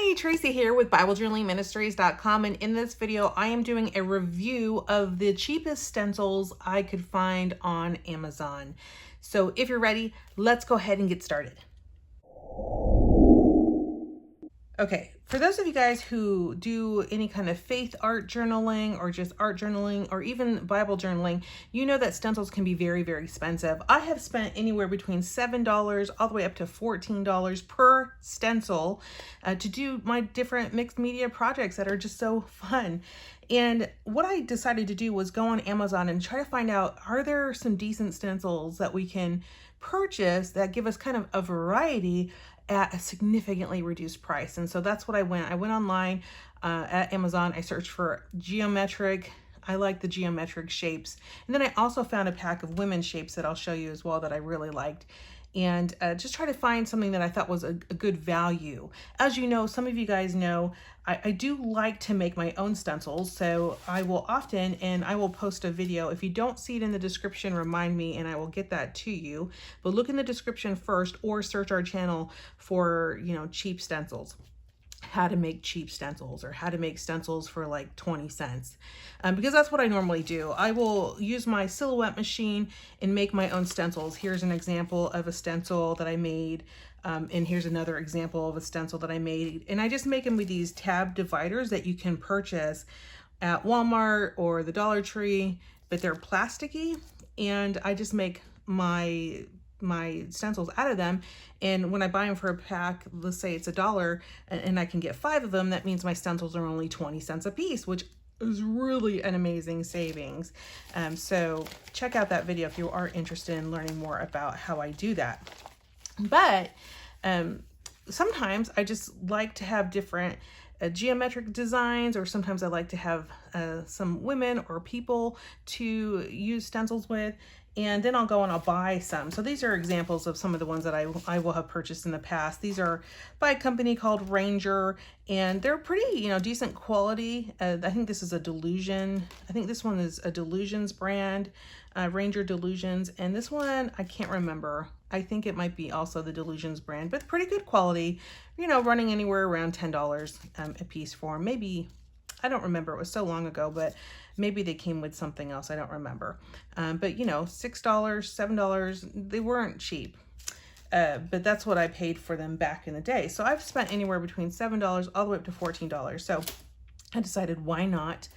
Hi, Tracy here with BibleJournalingMinistries.com, and in this video I am doing a review of the cheapest stencils I could find on Amazon. So if you're ready, let's go ahead and get started. Okay, for those of you guys who do any kind of faith art journaling or just art journaling or even Bible journaling, you know that stencils can be very, very expensive. I have spent anywhere between $7 all the way up to $14 per stencil to do my different mixed media projects that are just so fun. And what I decided to do was go on Amazon and try to find out, are there some decent stencils that we can purchase that give us kind of a variety at a significantly reduced price. And so that's what I went online at Amazon. I searched for geometric. I like the geometric shapes. And then I also found a pack of women's shapes that I'll show you as well that I really liked. And just try to find something that I thought was a good value. As you know, some of you guys know, I do like to make my own stencils. So I will often, and I will post a video. If you don't see it in the description, remind me and I will get that to you. But look in the description first or search our channel for, cheap stencils. How to make cheap stencils or how to make stencils for like 20 cents. Because that's what I normally do. I will use my silhouette machine and make my own stencils. Here's an example of a stencil that I made. And here's another example of a stencil that I made. And I just make them with these tab dividers that you can purchase at Walmart or the Dollar Tree, but they're plasticky. And I just make my stencils out of them, and when I buy them for a pack, let's say it's $1 and I can get 5 of them, that means my stencils are only 20 cents a piece, which is really an amazing savings. So check out that video if you are interested in learning more about how I do that. But sometimes I just like to have different geometric designs, or sometimes I like to have some women or people to use stencils with, and then I'll go and I'll buy some. So these are examples of some of the ones that I will have purchased in the past. These are by a company called Ranger, and they're pretty, decent quality. I think this is a Delusion. I think this one is a Delusions brand, Ranger Delusions. And this one, I can't remember. I think it might be also the Delusions brand, but pretty good quality, running anywhere around $10 a piece for them. Maybe, I don't remember, it was so long ago, but maybe they came with something else, I don't remember. But $6, $7, they weren't cheap. But that's what I paid for them back in the day. So I've spent anywhere between $7 all the way up to $14. So I decided, why not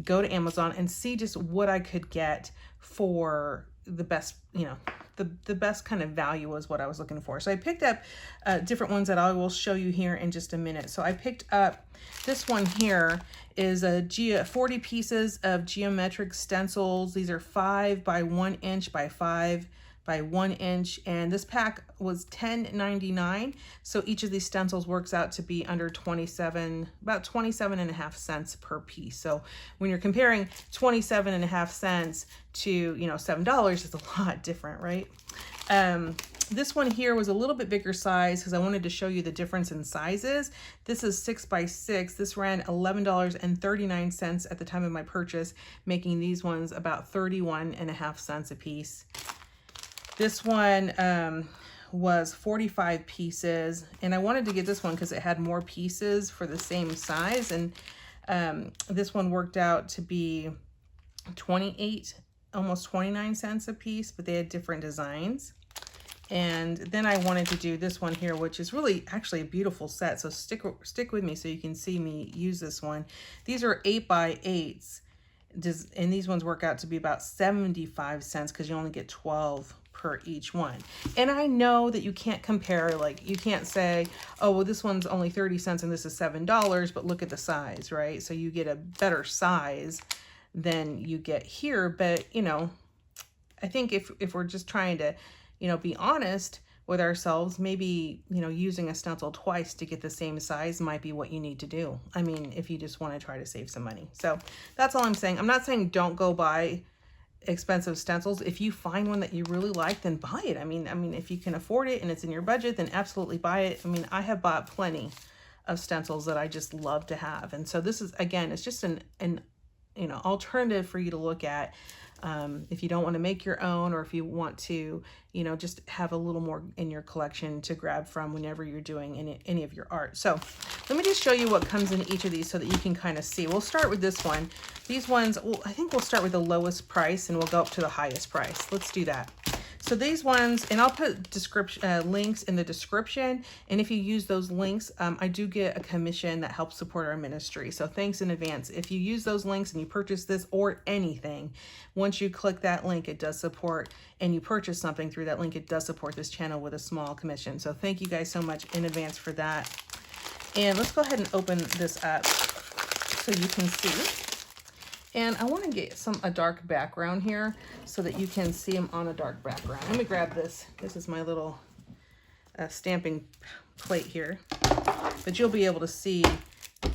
go to Amazon and see just what I could get for the best, the best kind of value was what I was looking for. So I picked up different ones that I will show you here in just a minute. So I picked up this one here is 40 pieces of geometric stencils. These are 5 by 1 inch by 5 by 1 inch, and this pack was $10.99. So each of these stencils works out to be under about 27.5 cents per piece. So when you're comparing 27.5 cents to $7, it's a lot different, right? This one here was a little bit bigger size because I wanted to show you the difference in sizes. This is 6 by 6. This ran $11.39 at the time of my purchase, making these ones about 31.5 cents a piece. This one was 45 pieces, and I wanted to get this one because it had more pieces for the same size, and this one worked out to be 28, almost 29 cents a piece, but they had different designs. And then I wanted to do this one here, which is really actually a beautiful set. So stick with me so you can see me use this one. These are 8 by 8s, and these ones work out to be about 75 cents because you only get 12 per each one. And I know that you can't compare, like you can't say, oh, well, this one's only 30 cents and this is $7, but look at the size, right? So you get a better size than you get here. But, I think if we're just trying to, be honest with ourselves, maybe, using a stencil twice to get the same size might be what you need to do. I mean, if you just want to try to save some money. So that's all I'm saying. I'm not saying don't go buy expensive stencils. If you find one that you really like, then buy it. I mean, if you can afford it and it's in your budget, then absolutely buy it. I mean, I have bought plenty of stencils that I just love to have. And so this is, again, it's just an alternative for you to look at. If you don't want to make your own, or if you want to, you know, just have a little more in your collection to grab from whenever you're doing any of your art. So let me just show you what comes in each of these so that you can kind of see. We'll start with this one. These ones, well, I think we'll start with the lowest price and we'll go up to the highest price. Let's do that. So these ones, and I'll put links in the description. And if you use those links, I do get a commission that helps support our ministry. So thanks in advance. If you use those links and you purchase this or anything, once you click that link, it does support, and you purchase something through that link, it does support this channel with a small commission. So thank you guys so much in advance for that. And let's go ahead and open this up so you can see. And I want to get a dark background here so that you can see them on a dark background. Let me grab this. This is my little stamping plate here. But you'll be able to see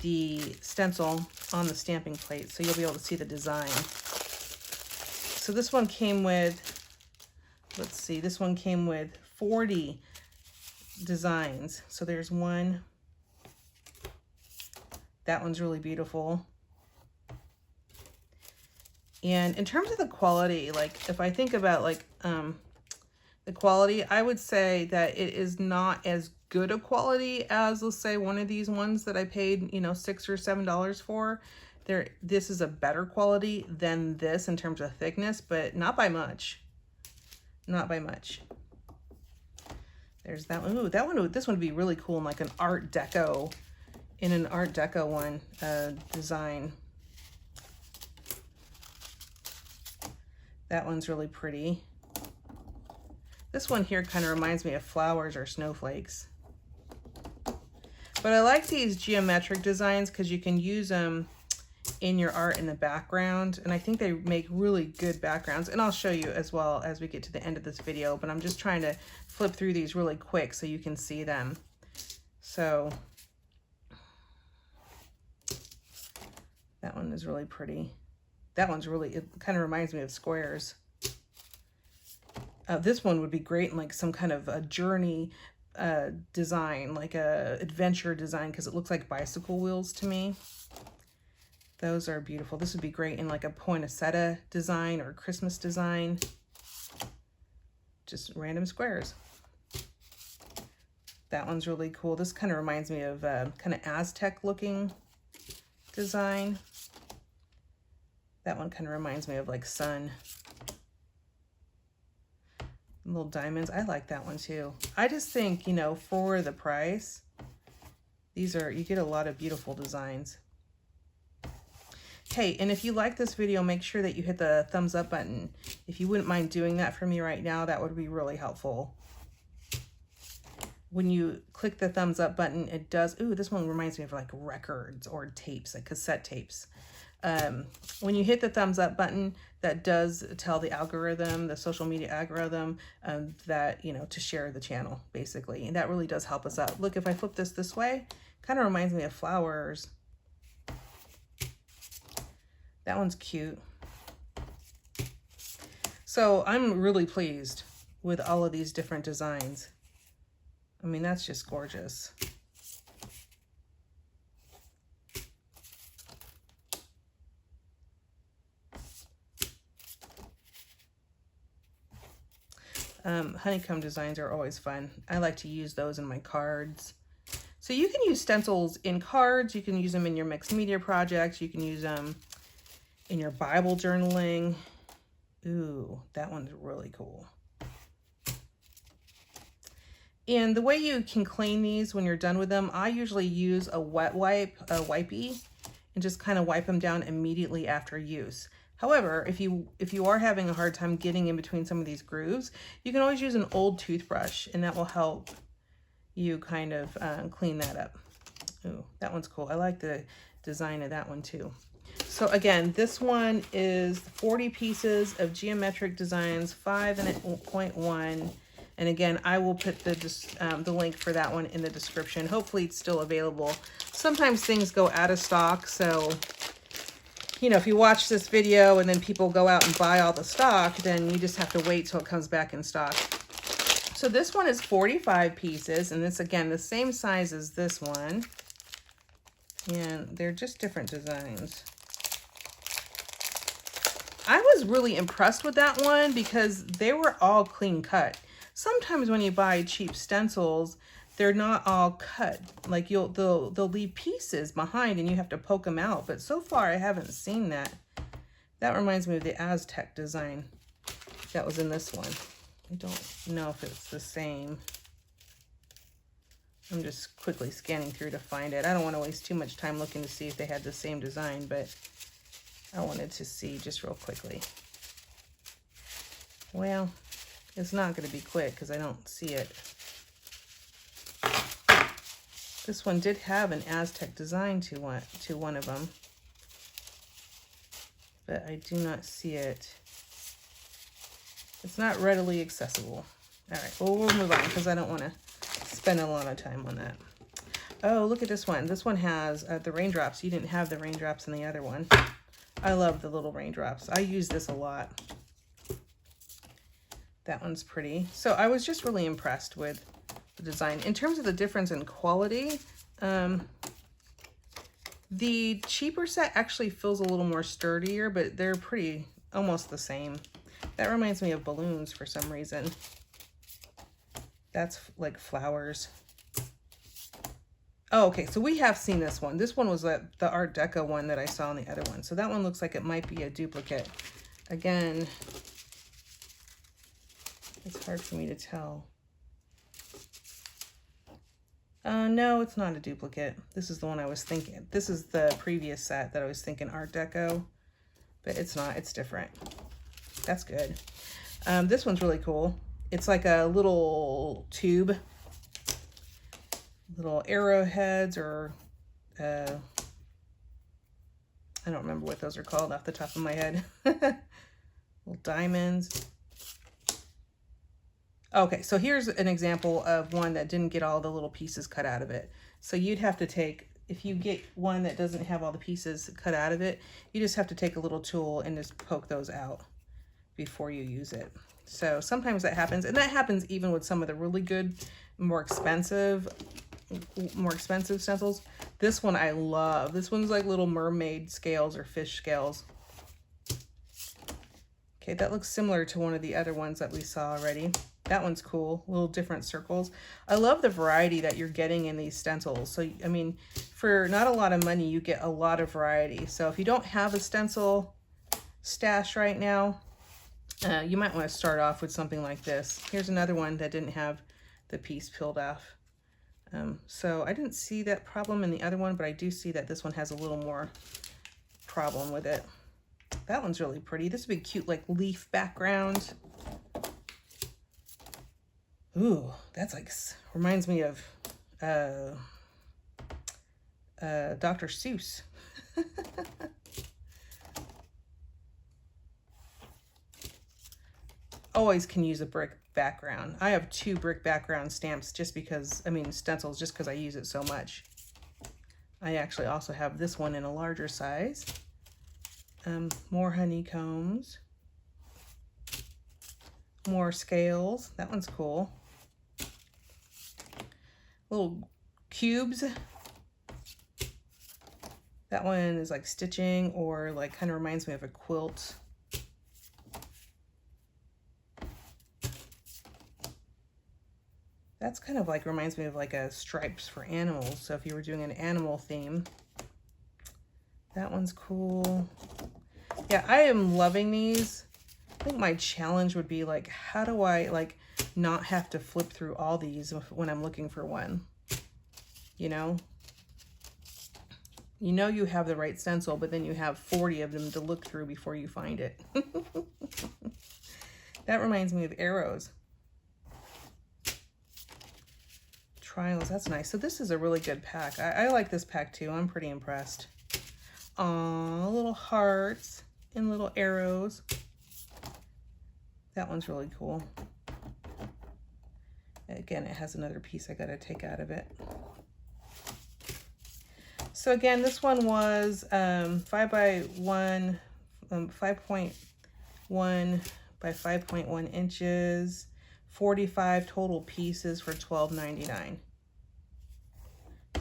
the stencil on the stamping plate, so you'll be able to see the design. So this one came with, let's see, this one came with 40 designs. So there's one. That one's really beautiful. And in terms of the quality, like if I think about like the quality, I would say that it is not as good a quality as, let's say, one of these ones that I paid, you know, $6 or $7 for. This is a better quality than this in terms of thickness, but not by much. Not by much. There's that one. Ooh, that one. This one would be really cool in like an Art Deco, in an Art Deco one design. That one's really pretty. This one here kind of reminds me of flowers or snowflakes. But I like these geometric designs because you can use them in your art in the background. And I think they make really good backgrounds. And I'll show you as well as we get to the end of this video. But I'm just trying to flip through these really quick so you can see them. So that one is really pretty. That one's really, it kind of reminds me of squares. This one would be great in like some kind of a journey design, like a adventure design, because it looks like bicycle wheels to me. Those are beautiful. This would be great in like a poinsettia design or Christmas design. Just random squares. That one's really cool. This kind of reminds me of kind of Aztec looking design. That one kind of reminds me of like sun. Little diamonds. I like that one too. I just think, you know, for the price, you get a lot of beautiful designs. Hey, and if you like this video, make sure that you hit the thumbs up button. If you wouldn't mind doing that for me right now, that would be really helpful. When you click the thumbs up button, it does, ooh, this one reminds me of like records or tapes, like cassette tapes. When you hit the thumbs up button, that does tell the algorithm, the social media algorithm, that, you know, to share the channel, basically. And that really does help us out. Look, if I flip this way, kind of reminds me of flowers. That one's cute. So I'm really pleased with all of these different designs. I mean, that's just gorgeous. Honeycomb designs are always fun. I like to use those in my cards. So you can use stencils in cards. You can use them in your mixed media projects. You can use them in your Bible journaling. Ooh, that one's really cool. And the way you can clean these when you're done with them, I usually use a wet wipe, a wipey, and just kind of wipe them down immediately after use. However, if you are having a hard time getting in between some of these grooves, you can always use an old toothbrush, and that will help you kind of clean that up. Ooh, that one's cool. I like the design of that one too. So again, this one is 40 pieces of geometric designs, 5.1. And again, I will put the link for that one in the description. Hopefully it's still available. Sometimes things go out of stock, so you know, if you watch this video and then people go out and buy all the stock, then you just have to wait till it comes back in stock. So this one is 45 pieces, and it's again the same size as this one. And they're just different designs. I was really impressed with that one because they were all clean cut. Sometimes when you buy cheap stencils, they're not all cut. Like they'll leave pieces behind and you have to poke them out. But so far I haven't seen that. That reminds me of the Aztec design that was in this one. I don't know if it's the same. I'm just quickly scanning through to find it. I don't want to waste too much time looking to see if they had the same design, but I wanted to see just real quickly. Well, it's not going to be quick because I don't see it. This one did have an Aztec design to one of them, but I do not see it. It's not readily accessible. All right, well, we'll move on because I don't want to spend a lot of time on that. Oh, look at this one. This one has the raindrops. You didn't have the raindrops in the other one. I love the little raindrops. I use this a lot. That one's pretty. So I was just really impressed with the design. In terms of the difference in quality, the cheaper set actually feels a little more sturdier, but they're pretty almost the same. That reminds me of balloons for some reason. That's like flowers. Oh, okay, so we have seen this one. This one was the Art Deco one that I saw in the other one. So that one looks like it might be a duplicate. Again, it's hard for me to tell. No, it's not a duplicate. This is the one I was thinking. This is the previous set that I was thinking Art Deco, but it's not, it's different. That's good. This one's really cool. It's like a little tube, little arrowheads, or I don't remember what those are called off the top of my head. Little diamonds. Okay, so here's an example of one that didn't get all the little pieces cut out of it. So you'd have to take, if you get one that doesn't have all the pieces cut out of it, you just have to take a little tool and just poke those out before you use it. So sometimes that happens, and that happens even with some of the really good, more expensive stencils. This one I love. This one's like little mermaid scales or fish scales. Okay, that looks similar to one of the other ones that we saw already. That one's cool, little different circles. I love the variety that you're getting in these stencils. So, I mean, for not a lot of money, you get a lot of variety. So if you don't have a stencil stash right now, you might want to start off with something like this. Here's another one that didn't have the piece peeled off. So I didn't see that problem in the other one, but I do see that this one has a little more problem with it. That one's really pretty. This would be cute, like leaf background. Ooh, that's like, reminds me of Dr. Seuss. Always can use a brick background. I have 2 brick background stamps just because, I mean, stencils, just because I use it so much. I actually also have this one in a larger size. More honeycombs. More scales. That one's cool. Little cubes. That one is like stitching, or like kind of reminds me of a quilt. That's kind of like, reminds me of like a stripes for animals. So if you were doing an animal theme, that one's cool. Yeah, I am loving these. I think my challenge would be like, how do I like not have to flip through all these when I'm looking for one? You know you have the right stencil, but then you have 40 of them to look through before you find it. That reminds me of arrows. Triangles, that's nice. So this is a really good pack. I like this pack too. I'm pretty impressed. Aw, little hearts and little arrows. That one's really cool. Again, it has another piece I gotta take out of it. So again, this one was 5 by 1, 5.1 by 5.1 inches, 45 total pieces for $12.99.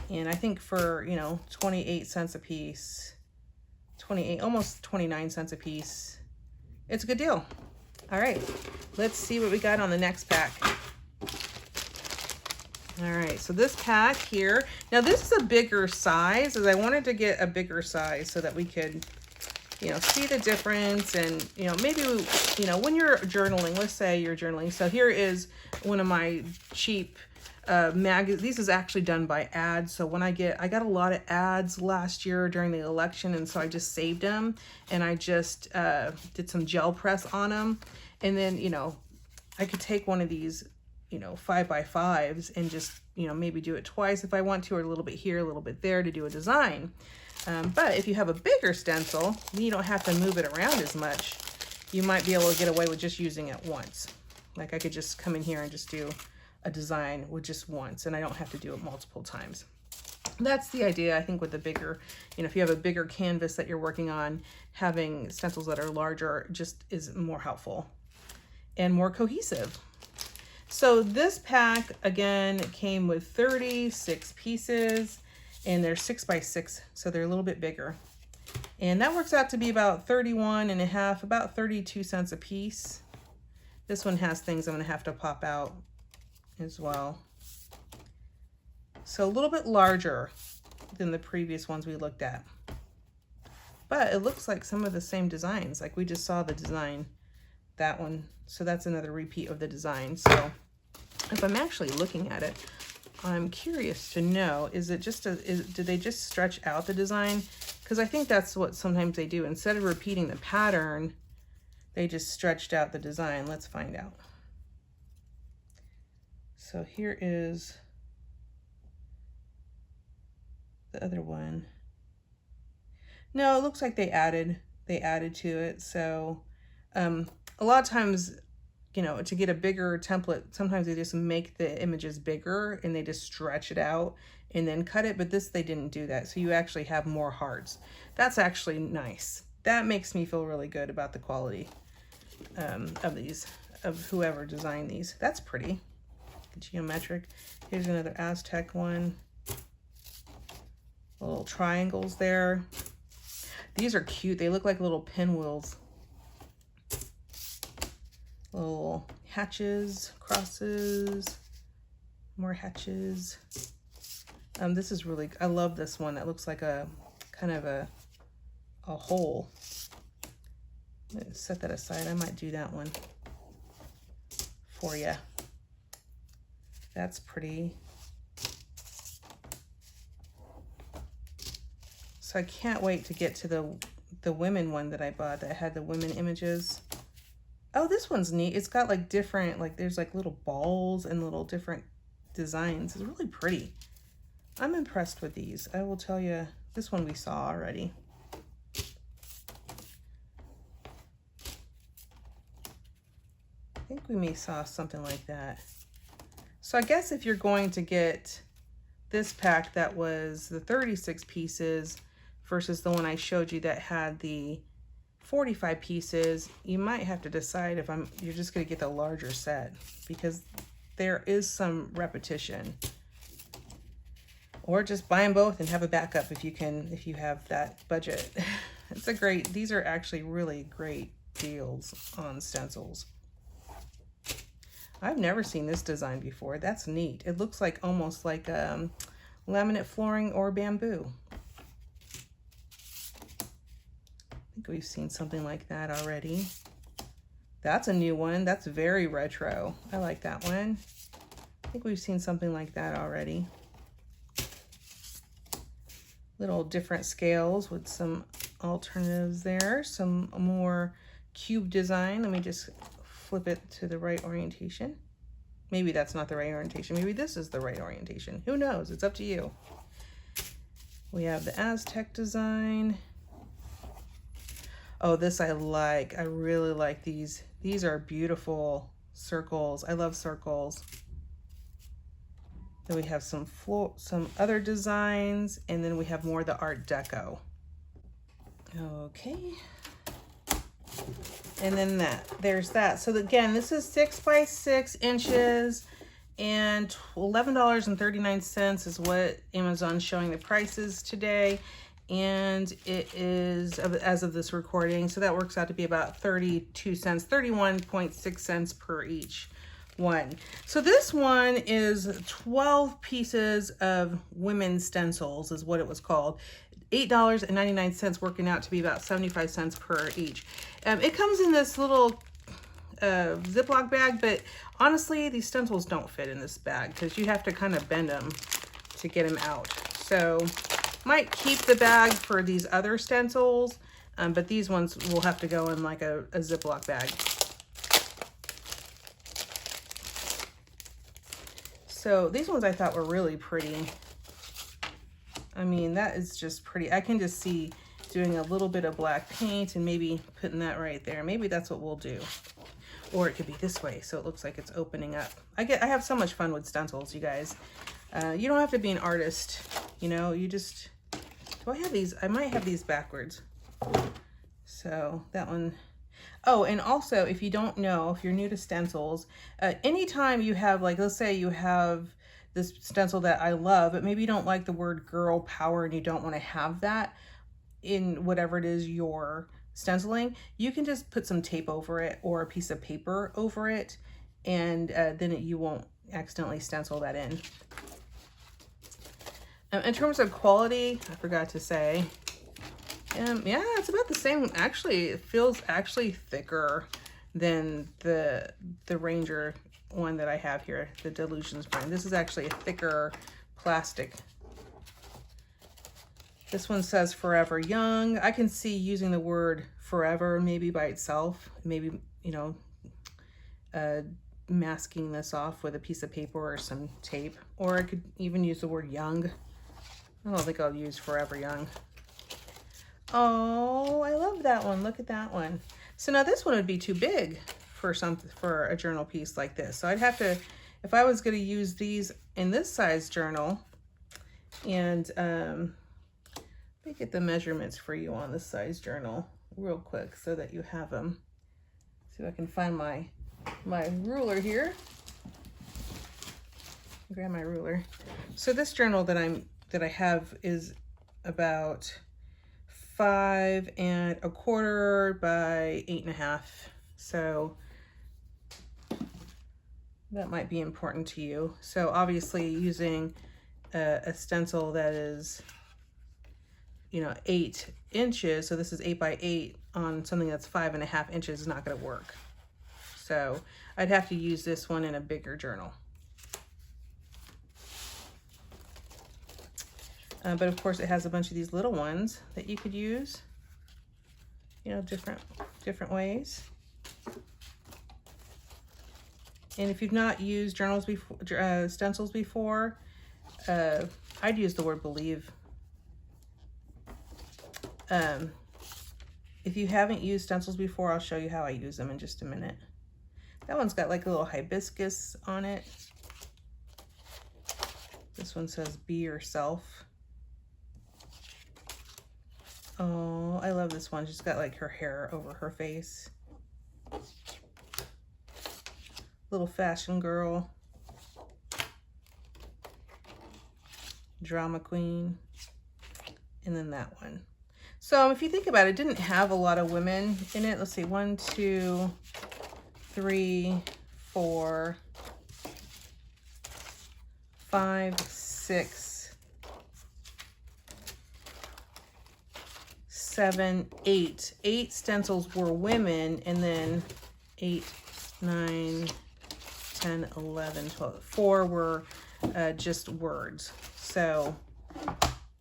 And I think for, 28 cents a piece, almost 29 cents a piece, it's a good deal. All right, let's see what we got on the next pack. All right, so this pack here, now this is a bigger size, as I wanted to get a bigger size so that we could, you know, see the difference. And, you know, maybe, you know, when you're journaling, let's say you're journaling. So here is one of my cheap these is actually done by ads. So when I got a lot of ads last year during the election, and so I just saved them, and I just did some gel press on them. And then, you know, I could take one of these, you know, 5x5s and just, you know, maybe do it twice if I want to, or a little bit here, a little bit there to do a design. But if you have a bigger stencil, then you don't have to move it around as much. You might be able to get away with just using it once. Like I could just come in here and just do a design with just once, and I don't have to do it multiple times. That's the idea, I think, with the bigger, you know, if you have a bigger canvas that you're working on, having stencils that are larger just is more helpful and more cohesive. So this pack, again, came with 36 pieces, and they're 6x6, so they're a little bit bigger. And that works out to be about 31.5, about 32 cents a piece. This one has things I'm gonna have to pop out as well. So a little bit larger than the previous ones we looked at. But it looks like some of the same designs, like we just saw the design, that one. So that's another repeat of the design. So if I'm actually looking at it, I'm curious to know, is it just did they just stretch out the design? Because I think that's what sometimes they do. Instead of repeating the pattern, they just stretched out the design. Let's find out. So here is the other one. No, it looks like they added to it. So a lot of times, you know, to get a bigger template, sometimes they just make the images bigger and they just stretch it out and then cut it. But this, they didn't do that. So you actually have more hearts. That's actually nice. That makes me feel really good about the quality of these, of whoever designed these. That's pretty. Geometric. Here's another Aztec one. Little triangles there. These are cute. They look like little pinwheels. Little hatches, crosses, more hatches. This is really, I love this one. That looks like a kind of a hole. Let's set that aside. I might do that one for you. That's pretty. So I can't wait to get to the women one that I bought that had the women images. Oh, this one's neat. It's got like different, like there's like little balls and little different designs. It's really pretty. I'm impressed with these. I will tell you, this one we saw already. I think we may saw something like that. So I guess if you're going to get this pack that was the 36 pieces versus the one I showed you that had the 45 pieces, you might have to decide if you're just going to get the larger set, because there is some repetition. Or just buy them both and have a backup if you have that budget. These are actually really great deals on stencils. I've never seen this design before. That's neat. It looks like almost like laminate flooring or bamboo. I think we've seen something like that already. That's a new one. That's very retro. I like that one. I think we've seen something like that already. Little different scales with some alternatives there. Some more cube design. Let me just flip it to the right orientation. Maybe that's not the right orientation. Maybe this is the right orientation. Who knows? It's up to you. We have the Aztec design. Oh, this I like. I really like these. These are beautiful circles. I love circles. Then we have some other designs, and then we have more of the Art Deco. Okay. And then there's that. So again, this is 6 by 6 inches and $11.39 is what Amazon's showing the prices today. and it is, as of this recording, so that works out to be about 32 cents, 31.6 cents per each one. So this one is 12 pieces of women's stencils is what it was called. $8.99, working out to be about 75 cents per each. It comes in this little Ziploc bag, but honestly, these stencils don't fit in this bag because you have to kind of bend them to get them out. So might keep the bag for these other stencils, but these ones will have to go in like a Ziploc bag. So these ones I thought were really pretty. I mean, that is just pretty. I can just see doing a little bit of black paint and maybe putting that right there. Maybe that's what we'll do. Or it could be this way, so it looks like it's opening up. I have so much fun with stencils, you guys. You don't have to be an artist, you know, you just, do I have these? I might have these backwards. So that one. Oh, and also, if you don't know, if you're new to stencils, anytime you have, like, let's say you have this stencil that I love, but maybe you don't like the word girl power and you don't want to have that in whatever it is you're stenciling, you can just put some tape over it or a piece of paper over it, and then you won't accidentally stencil that in. In terms of quality, I forgot to say, yeah, it's about the same. Actually, it feels actually thicker than the Ranger one that I have here, the Delusions brand. This is actually a thicker plastic. This one says Forever Young. I can see using the word forever maybe by itself, maybe, you know, masking this off with a piece of paper or some tape, or I could even use the word young. I don't think I'll use Forever Young. Oh, I love that one. Look at that one. So now this one would be too big for a journal piece like this. So I'd have to, if I was going to use these in this size journal, and let me get the measurements for you on this size journal real quick so that you have them. See if I can find my ruler here. Grab my ruler. So this journal that I have is about 5 1/4 by 8 1/2. So that might be important to you. So obviously using a stencil that is, you know, 8 inches, so this is 8 by 8 on something that's 5 1/2 inches is not going to work. So I'd have to use this one in a bigger journal. But of course it has a bunch of these little ones that you could use, you know, different ways. And if you've not used journals before, stencils before, I'd use the word believe. If you haven't used stencils before, I'll show you how I use them in just a minute. That one's got like a little hibiscus on it. This one says be yourself. Oh, I love this one. She's got like her hair over her face. Little fashion girl. Drama queen. And then that one. So if you think about it, it didn't have a lot of women in it. Let's see, 1, 2, 3, 4, 5, 6, 7, 8. 8 stencils were women, and then 8, 9, 10, 11, 12. 4 were just words. So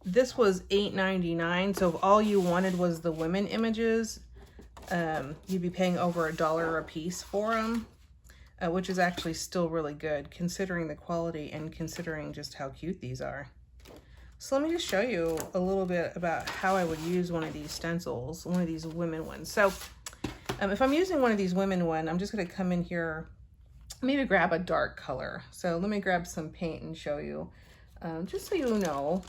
this was $8.99. So if all you wanted was the women images, you'd be paying over $1 a piece for them, which is actually still really good considering the quality and considering just how cute these are. So let me just show you a little bit about how I would use one of these stencils, one of these women ones. So if I'm using one of these women one, I'm just going to come in here, maybe grab a dark color. So let me grab some paint and show you, just so you know,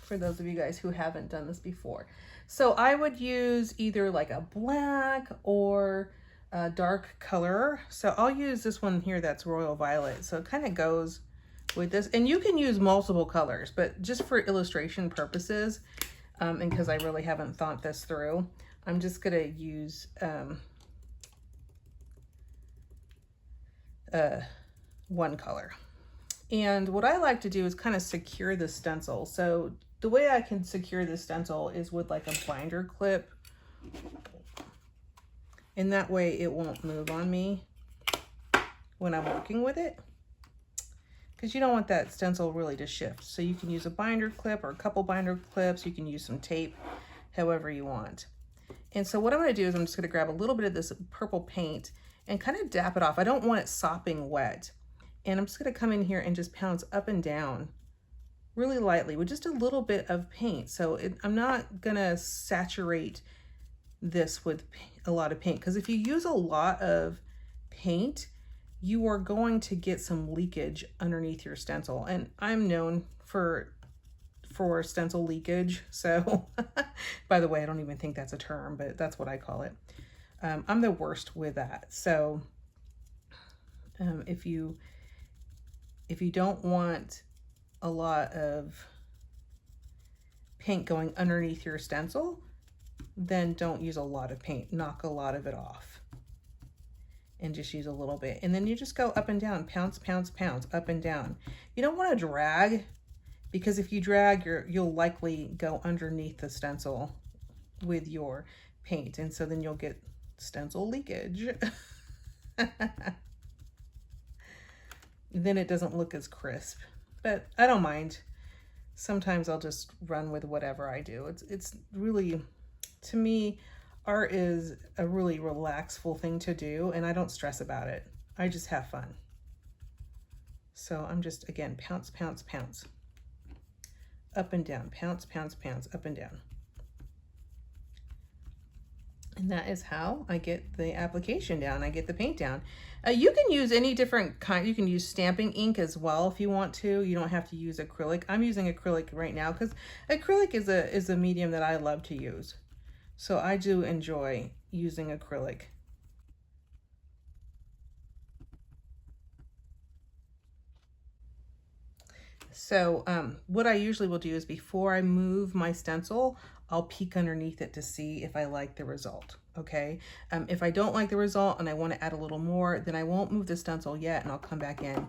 for those of you guys who haven't done this before. So I would use either like a black or a dark color. So I'll use this one here that's Royal Violet. So it kind of goes with this, and you can use multiple colors, but just for illustration purposes, And because I really haven't thought this through, I'm just going to use one color. And what I like to do is kind of secure the stencil. So the way I can secure the stencil is with like a binder clip. And that way it won't move on me when I'm working with it, because you don't want that stencil really to shift. So you can use a binder clip or a couple binder clips. You can use some tape, however you want. And so what I'm going to do is I'm just going to grab a little bit of this purple paint and kind of dap it off. I don't want it sopping wet. And I'm just going to come in here and just pounce up and down really lightly with just a little bit of paint. So I'm not going to saturate this with a lot of paint, because if you use a lot of paint, you are going to get some leakage underneath your stencil. And I'm known for stencil leakage. So by the way, I don't even think that's a term, but that's what I call it. I'm the worst with that. So if you don't want a lot of paint going underneath your stencil, then don't use a lot of paint. Knock a lot of it off and just use a little bit. And then you just go up and down, pounce, pounce, pounce, up and down. You don't want to drag, because if you drag, you'll likely go underneath the stencil with your paint. And so then you'll get stencil leakage. Then it doesn't look as crisp, but I don't mind. Sometimes I'll just run with whatever I do. It's really, to me, art is a really relaxful thing to do, and I don't stress about it. I just have fun. So I'm just, again, pounce, pounce, pounce. Up and down, pounce, pounce, pounce, up and down. And that is how I get the application down. I get the paint down. You can use any different kind. You can use stamping ink as well if you want to. You don't have to use acrylic. I'm using acrylic right now because acrylic is a medium that I love to use. So I do enjoy using acrylic. So what I usually will do is before I move my stencil, I'll peek underneath it to see if I like the result, okay? If I don't like the result and I want to add a little more, then I won't move the stencil yet, and I'll come back in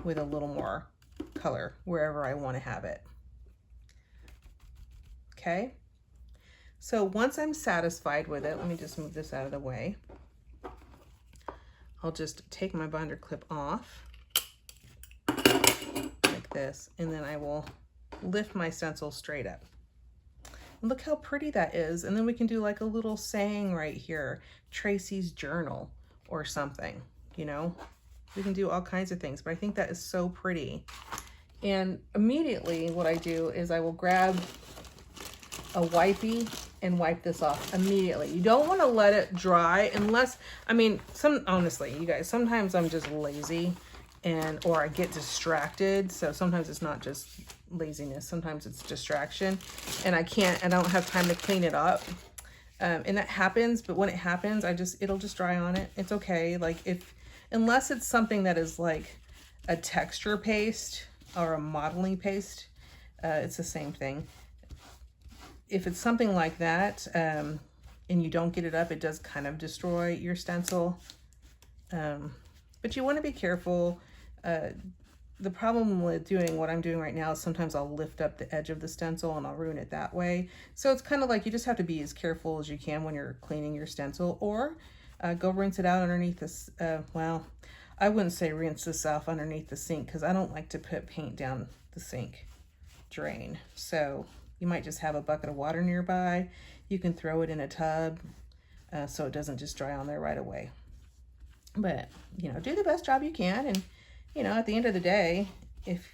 with a little more color wherever I want to have it, okay? So once I'm satisfied with it, let me just move this out of the way. I'll just take my binder clip off like this, and then I will lift my stencil straight up. Look how pretty that is. And then we can do like a little saying right here, Tracy's journal or something, you know, we can do all kinds of things, but I think that is so pretty. And immediately what I do is I will grab a wipey and wipe this off immediately. You don't want to let it dry unless, I mean, honestly, you guys, sometimes I'm just lazy or I get distracted. So sometimes it's not just laziness, sometimes it's distraction, and I don't have time to clean it up. And that happens, but when it happens, it'll just dry on it. It's okay. Like unless it's something that is like a texture paste or a modeling paste, it's the same thing. If it's something like that, and you don't get it up, it does kind of destroy your stencil. But you want to be careful. The problem with doing what I'm doing right now is sometimes I'll lift up the edge of the stencil and I'll ruin it that way. So it's kind of like you just have to be as careful as you can when you're cleaning your stencil, or go rinse it out underneath this. Well, I wouldn't say rinse this off underneath the sink, because I don't like to put paint down the sink drain. So you might just have a bucket of water nearby. You can throw it in a tub so it doesn't just dry on there right away. But, you know, do the best job you can. And, you know, at the end of the day, if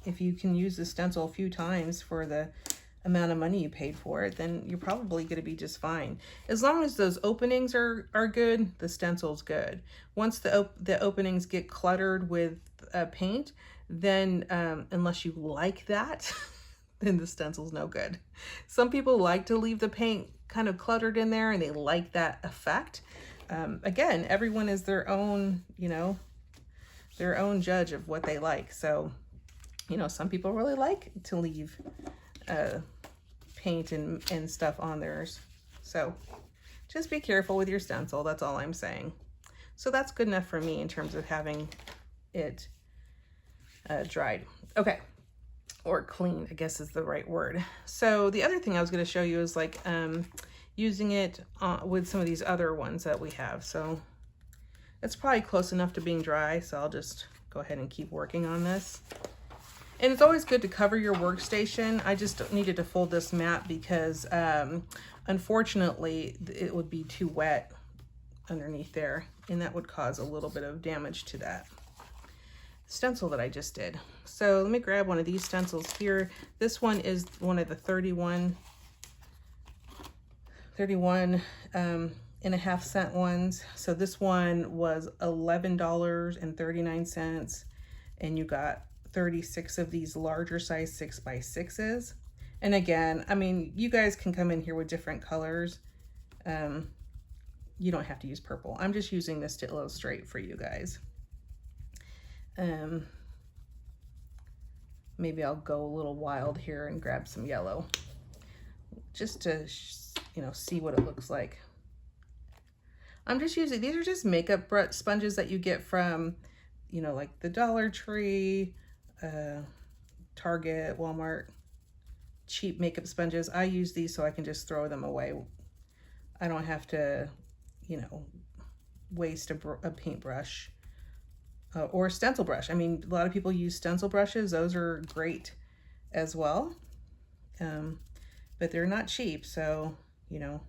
you can use the stencil a few times for the amount of money you paid for it, then you're probably going to be just fine. As long as those openings are good, the stencil's good. Once the openings get cluttered with paint, then unless you like that, then the stencil's no good. Some people like to leave the paint kind of cluttered in there and they like that effect. Again, everyone is their own, you know, their own judge of what they like. So, you know, some people really like to leave paint and stuff on theirs. So just be careful with your stencil. That's all I'm saying. So that's good enough for me in terms of having it dried. Okay. Or clean, I guess is the right word. So the other thing I was going to show you is like using it with some of these other ones that we have. So it's probably close enough to being dry, so I'll just go ahead and keep working on this. And it's always good to cover your workstation. I just needed to fold this mat because unfortunately it would be too wet underneath there, and that would cause a little bit of damage to that stencil that I just did. So let me grab one of these stencils here. This one is one of the 31 and a half cent ones. So this one was $11.39, and you got 36 of these larger size 6x6s. And again, I mean, you guys can come in here with different colors. You don't have to use purple. I'm just using this to illustrate for you guys. Maybe I'll go a little wild here and grab some yellow just to, you know, see what it looks like. I'm just using, these are just makeup sponges that you get from, you know, like the Dollar Tree, Target, Walmart, cheap makeup sponges. I use these so I can just throw them away. I don't have to, you know, waste a paintbrush or a stencil brush. I mean, a lot of people use stencil brushes. Those are great as well, but they're not cheap. So, you know,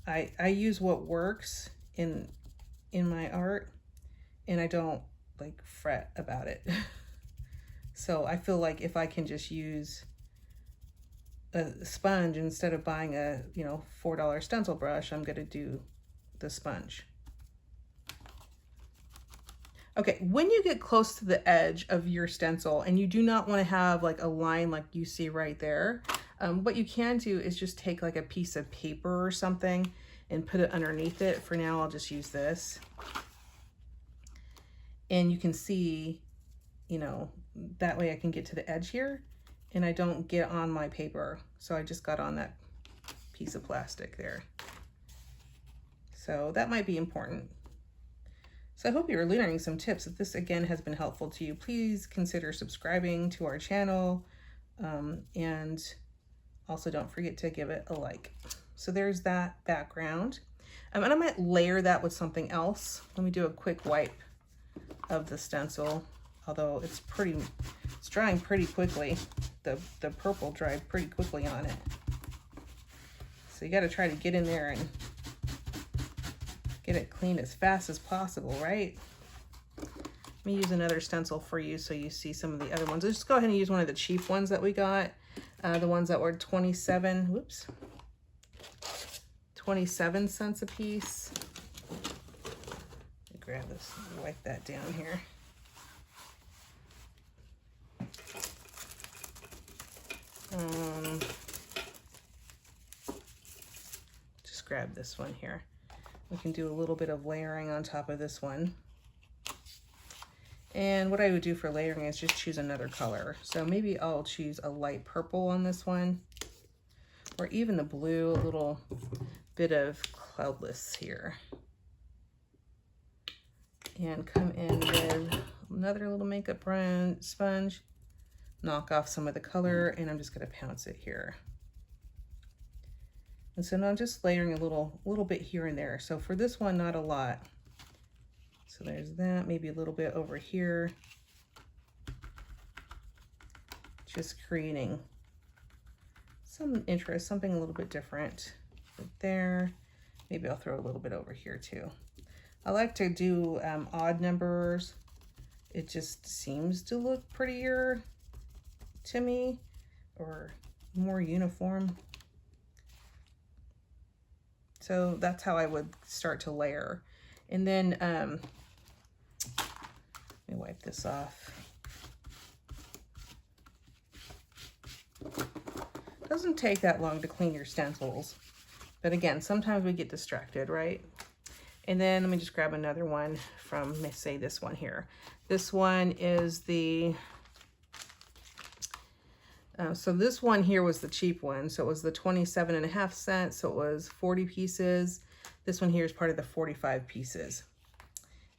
I use what works in my art, and I don't like fret about it. So I feel like if I can just use a sponge instead of buying a, you know, $4 stencil brush, I'm gonna do the sponge. Okay, when you get close to the edge of your stencil and you do not want to have like a line like you see right there, what you can do is just take like a piece of paper or something and put it underneath it. For now, I'll just use this. And you can see, you know, that way I can get to the edge here and I don't get on my paper. So I just got on that piece of plastic there. So that might be important. So I hope you're learning some tips. If this again has been helpful to you, please consider subscribing to our channel, and also don't forget to give it a like. So there's that background. And I might layer that with something else. Let me do a quick wipe of the stencil, although it's drying pretty quickly. The purple dried pretty quickly on it. So you got to try to get in there and get it clean as fast as possible, right? Let me use another stencil for you so you see some of the other ones. Let's just go ahead and use one of the cheap ones that we got. The ones that were 27 cents a piece. Let me grab this, wipe that down here. Just grab this one here. We can do a little bit of layering on top of this one. And what I would do for layering is just choose another color. So maybe I'll choose a light purple on this one, or even the blue, a little bit of cloudless here. And come in with another little makeup sponge, knock off some of the color, and I'm just gonna pounce it here. And so now I'm just layering a little bit here and there. So for this one, not a lot. So there's that, maybe a little bit over here. Just creating some interest, something a little bit different right there. Maybe I'll throw a little bit over here too. I like to do odd numbers. It just seems to look prettier to me, or more uniform. So that's how I would start to layer. And then, let me wipe this off. Doesn't take that long to clean your stencils. But again, sometimes we get distracted, right? And then let me just grab another one from, let's say this one here. This one is the So this one here was the cheap one. So it was the 27.5 cents. So it was 40 pieces. This one here is part of the 45 pieces.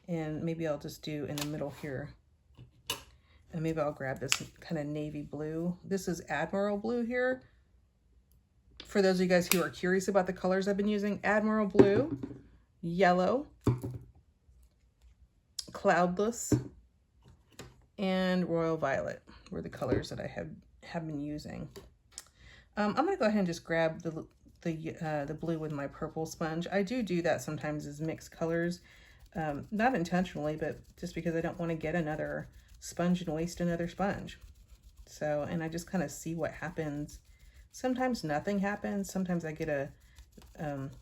And maybe I'll just do in the middle here. And maybe I'll grab this kind of navy blue. This is Admiral Blue here. For those of you guys who are curious about the colors I've been using, Admiral Blue, Yellow, Cloudless, and Royal Violet were the colors that I have been using. I'm gonna go ahead and just grab the blue with my purple sponge. I do that sometimes as mixed colors, not intentionally, but just because I don't want to get another sponge and waste another sponge. So, and I just kind of see what happens. Sometimes nothing happens. Sometimes I get a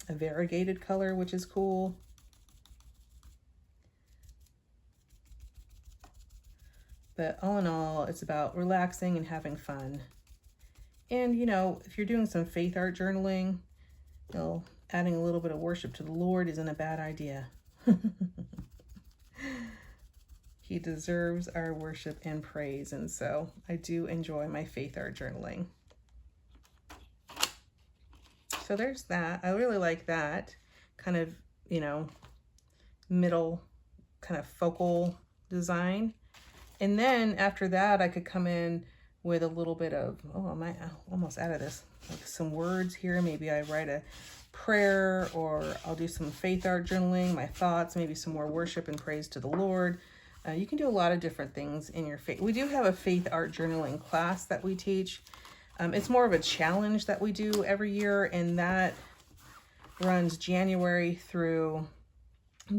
variegated color, which is cool. But all in all, it's about relaxing and having fun. And, you know, if you're doing some faith art journaling, you know, adding a little bit of worship to the Lord isn't a bad idea. He deserves our worship and praise. And so I do enjoy my faith art journaling. So there's that. I really like that kind of, you know, middle kind of focal design. And then after that, I could come in with a little bit of, oh, I might almost out of this, like some words here. Maybe I write a prayer, or I'll do some faith art journaling, my thoughts, maybe some more worship and praise to the Lord. You can do a lot of different things in your faith. We do have a faith art journaling class that we teach. It's more of a challenge that we do every year, and that runs January through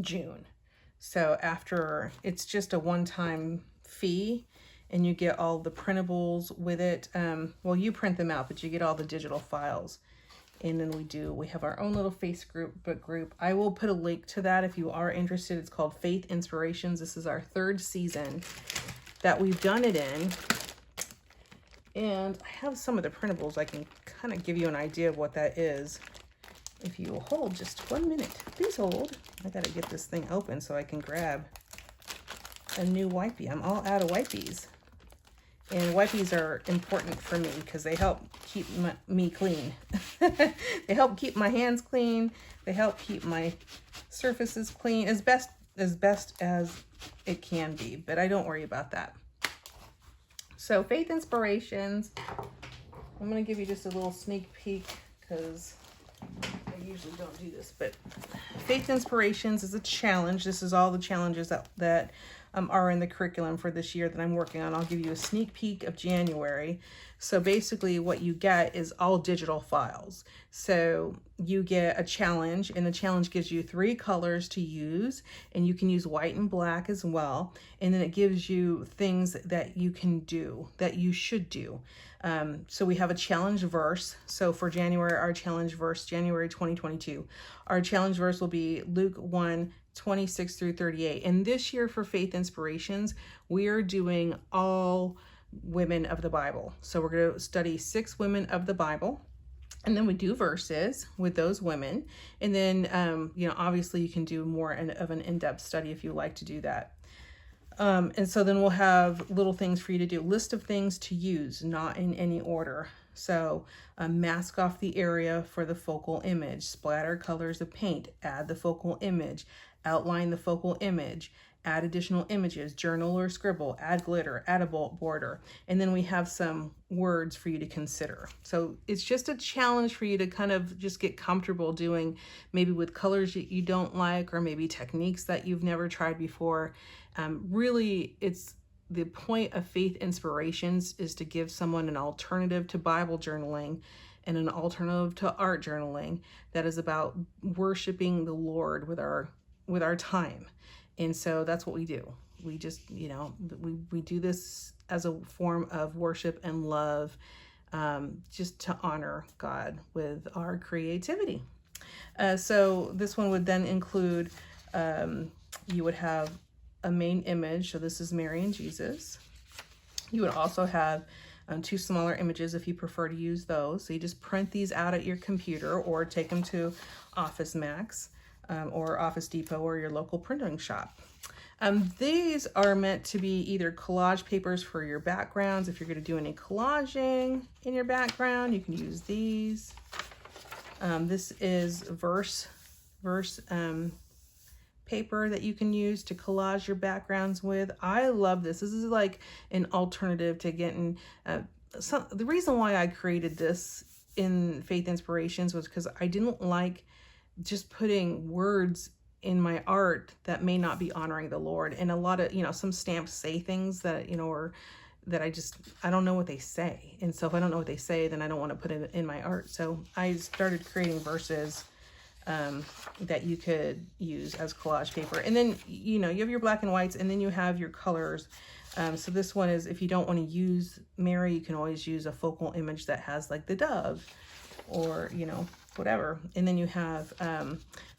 June. So after, it's just a one-time fee, and you get all the printables with it. Well, you print them out, but you get all the digital files. And then we have our own little Facebook group. I will put a link to that if you are interested. It's called Faith Inspirations. This is our 3rd season that we've done it in. And I have some of the printables. I can kind of give you an idea of what that is. If you will hold just 1 minute, please hold. I gotta get this thing open so I can grab a new wipey. I'm all out of wipies. And wipes are important for me because they help keep me clean. They help keep my hands clean. They help keep my surfaces clean as best as it can be. But I don't worry about that. So Faith Inspirations. I'm going to give you just a little sneak peek because I usually don't do this. But Faith Inspirations is a challenge. This is all the challenges that are in the curriculum for this year that I'm working on. I'll give you a sneak peek of January. So basically what you get is all digital files. So you get a challenge, and the challenge gives you 3 colors to use, and you can use white and black as well. And then it gives you things that you can do, that you should do. So we have a challenge verse. So for January, our challenge verse, January 2022, our challenge verse will be Luke 1:26 through 38. And this year for Faith Inspirations, we are doing all women of the Bible. So we're going to study 6 women of the Bible. And then we do verses with those women. And then, you know, obviously you can do more of an in-depth study if you like to do that. And so then we'll have little things for you to do. List of things to use, not in any order. So mask off the area for the focal image, splatter colors of paint, add the focal image, outline the focal image, add additional images, journal or scribble, add glitter, add a bolt border. And then we have some words for you to consider. So it's just a challenge for you to kind of just get comfortable doing, maybe with colors that you don't like, or maybe techniques that you've never tried before. Really, it's the point of Faith Inspirations is to give someone an alternative to Bible journaling and an alternative to art journaling that is about worshiping the Lord with our time. And so that's what we do. We just, you know, we do this as a form of worship and love, just to honor God with our creativity. So this one would then include, you would have a main image. So this is Mary and Jesus. You would also have 2 smaller images if you prefer to use those. So you just print these out at your computer or take them to Office Max or Office Depot or your local printing shop. These are meant to be either collage papers for your backgrounds. If you're going to do any collaging in your background, you can use these. This is verse paper that you can use to collage your backgrounds with. I love this. This is like an alternative to getting the reason why I created this in Faith Inspirations was because I didn't like just putting words in my art that may not be honoring the Lord. And a lot of, some stamps say things that, or that I don't know what they say. And so if I don't know what they say, then I don't want to put it in my art. So I started creating verses that you could use as collage paper. And then, you have your black and whites, and then you have your colors. So this one is, if you don't want to use Mary, you can always use a focal image that has like the dove or, whatever. And then you have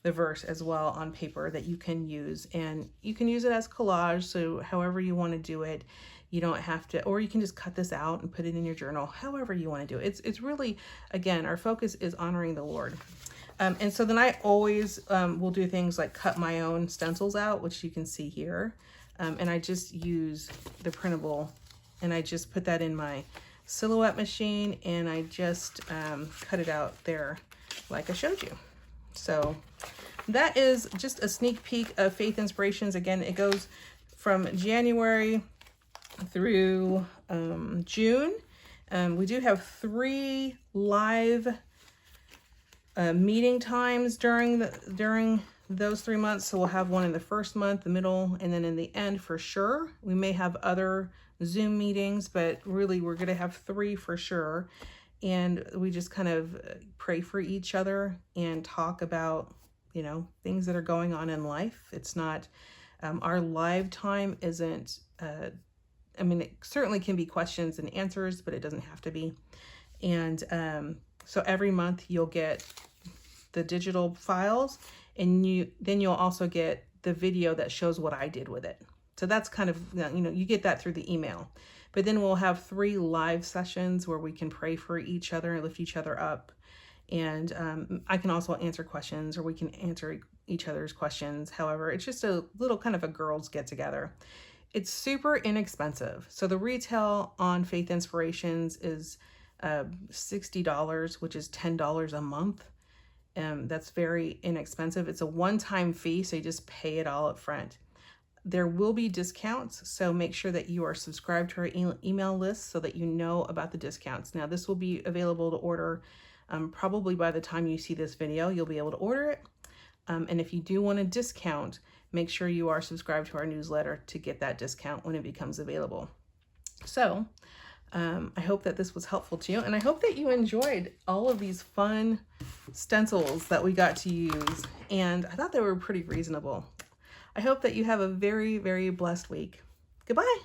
the verse as well on paper that you can use, and you can use it as collage. So however you want to do it, you don't have to, or you can just cut this out and put it in your journal, however you want to do it. It's really, again, our focus is honoring the Lord. And so then I always will do things like cut my own stencils out, which you can see here. And I just use the printable, and I just put that in my silhouette machine, and I just cut it out there like I showed you. So that is just a sneak peek of Faith Inspirations. Again, it goes from January through June. We do have 3 live meeting times during those 3 months. So we'll have one in the first month, the middle, and then in the end for sure. We may have other Zoom meetings, but really we're going to have 3 for sure. And we just kind of pray for each other and talk about, things that are going on in life. It's not, our live time isn't, it certainly can be questions and answers, but it doesn't have to be. And so every month you'll get the digital files, and then you'll also get the video that shows what I did with it. So that's kind of, you get that through the email. But then we'll have 3 live sessions where we can pray for each other and lift each other up. And I can also answer questions, or we can answer each other's questions. However, it's just a little kind of a girls get together. It's super inexpensive. So the retail on Faith Inspirations is $60, which is $10 a month. That's very inexpensive. It's a one-time fee, so you just pay it all up front. There will be discounts, so make sure that you are subscribed to our email list so that you know about the discounts. Now, this will be available to order probably by the time you see this video. You'll be able to order it. And if you do want a discount, make sure you are subscribed to our newsletter to get that discount when it becomes available. So I hope that this was helpful to you, and I hope that you enjoyed all of these fun stencils that we got to use, and I thought they were pretty reasonable. I hope that you have a very, very blessed week. Goodbye.